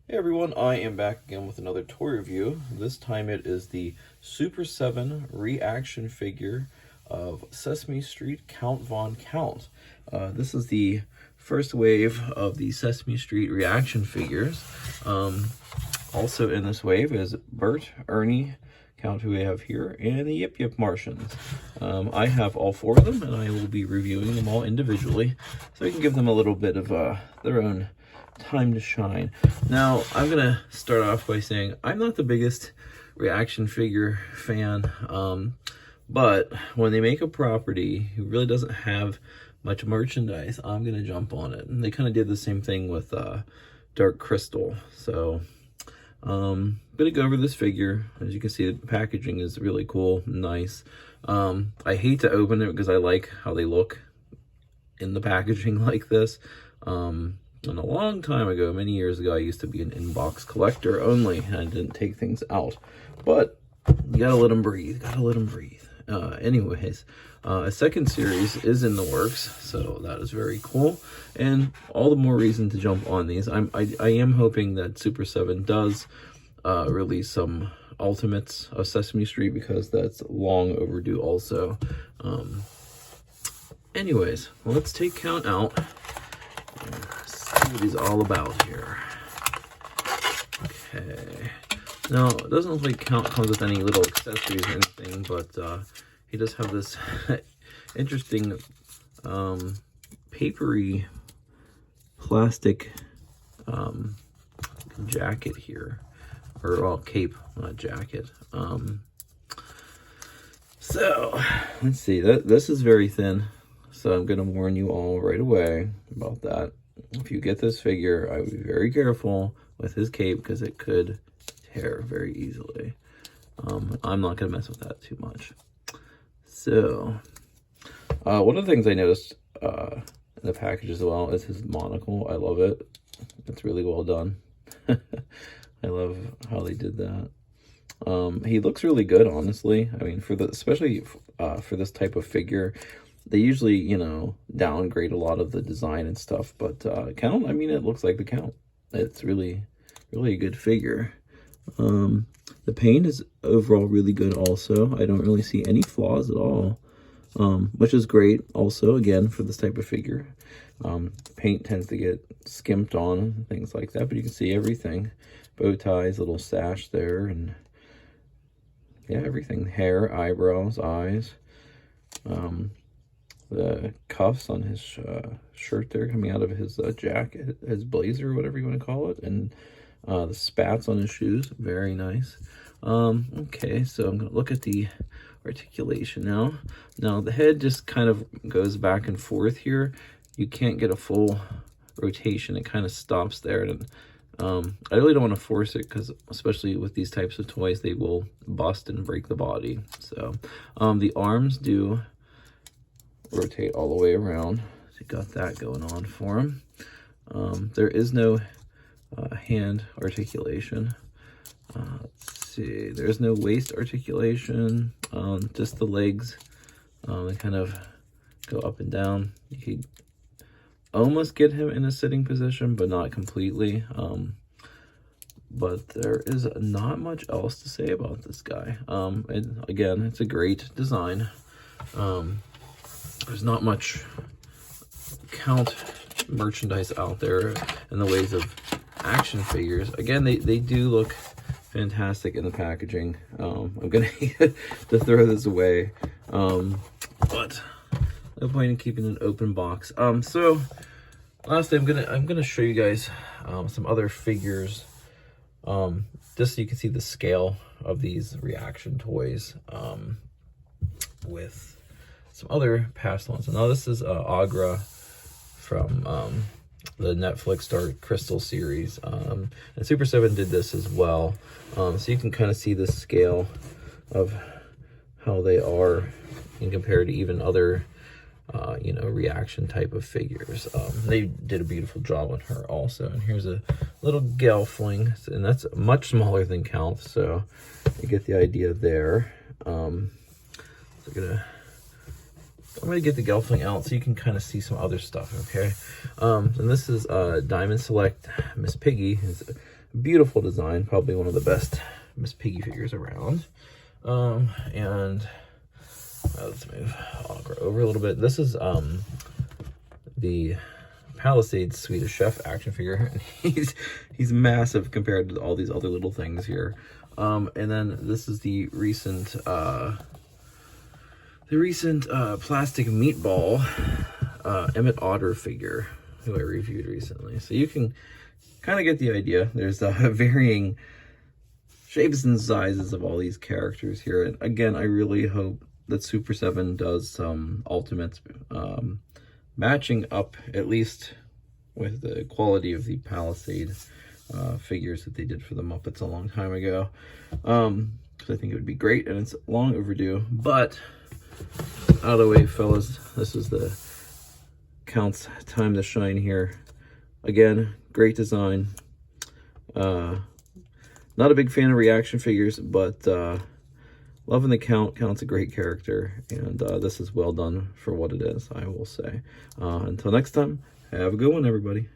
Hey everyone, I am back again with another toy review. This time it is the Super7 ReAction figure of Sesame Street Count Von Count. This is the first wave of the Sesame Street ReAction figures. Also in this wave is Bert, Ernie, Count who we have here, and the Yip Yip Martians. I have all four of them, and I will be reviewing them all individually, so I can give them a little bit of their own time to shine. Now, I'm gonna start off by saying I'm not the biggest ReAction figure fan, but when they make a property who really doesn't have much merchandise, I'm gonna jump on it. And they kind of did the same thing with Dark Crystal. So I'm gonna go over this figure. As you can see, the packaging is really cool, nice. I hate to open it because I like how they look in the packaging like this. And a long time ago, many years ago, I used to be an inbox collector only, and I didn't take things out. But you gotta let them breathe, anyways, a second series is in the works, so that is very cool, and all the more reason to jump on these. I am hoping that Super7 does release some Ultimates of Sesame Street, because that's long overdue also. Anyways, let's take Count out. See what he's all about here. Okay. Now, it doesn't look like Count comes with any little accessories or anything, but he does have this interesting papery plastic jacket here. Or, well, cape, not jacket. So, let's see. This is very thin, so I'm going to warn you all right away about that. If you get this figure, I would be very careful with his cape, because it could tear very easily. I'm not going to mess with that too much. So, one of the things I noticed in the package as well is his monocle. I love it. It's really well done. I love how they did that. He looks really good, honestly. I mean, especially for this type of figure, they usually, you know, downgrade a lot of the design and stuff, but Count, I mean, it looks like the Count. It's really a good figure. The paint is overall really good also. I don't really see any flaws at all, which is great also, again, for this type of figure. Paint tends to get skimped on and things like that, but you can see everything. Bow ties, little sash there, and yeah, everything. Hair, eyebrows, eyes. The cuffs on his shirt there coming out of his jacket, his blazer, whatever you want to call it, and the spats on his shoes, very nice. Okay, so I'm going to look at the articulation now. Now, the head just kind of goes back and forth here. You can't get a full rotation. It kind of stops there, and I really don't want to force it, because especially with these types of toys, they will bust and break the body. So the arms do rotate all the way around. So you got that going on for him. There is no hand articulation. Let's see, there's no waist articulation, just the legs. They kind of go up and down. You could almost get him in a sitting position, but not completely. But there is not much else to say about this guy. And again, it's a great design. There's not much Count merchandise out there in the ways of action figures. Again, they do look fantastic in the packaging. I'm gonna hate to throw this away, but no point in keeping an open box. So lastly, I'm gonna show you guys some other figures, just so you can see the scale of these ReAction toys, with some other past ones. Now, this is Agra from the Netflix Dark Crystal series, and Super7 did this as well, so you can kind of see the scale of how they are in compared to even other you know, ReAction type of figures. They did a beautiful job on her also. And here's a little Gelfling, and that's much smaller than Count, so you get the idea there. So I'm gonna get the Gelfling out so you can kind of see some other stuff, okay? And this is Diamond Select Miss Piggy, who's Beautiful design, probably one of the best Miss Piggy figures around. And let's move over a little bit. This is the Palisades Swedish Chef action figure. He's massive compared to all these other little things here. And then this is the recent plastic meatball Emmett Otter figure, who I reviewed recently. So you can kind of get the idea. There's varying shapes and sizes of all these characters here. And again, I really hope that Super7 does some Ultimates, matching up at least with the quality of the Palisade figures that they did for the Muppets a long time ago. Because I think it would be great, and it's long overdue. But out of the way, fellas, this is the Count's time to shine here. Again, great design. Not a big fan of ReAction figures, but loving the Count. Count's a great character, and this is well done for what it is, I will say. Until next time, have a good one, everybody.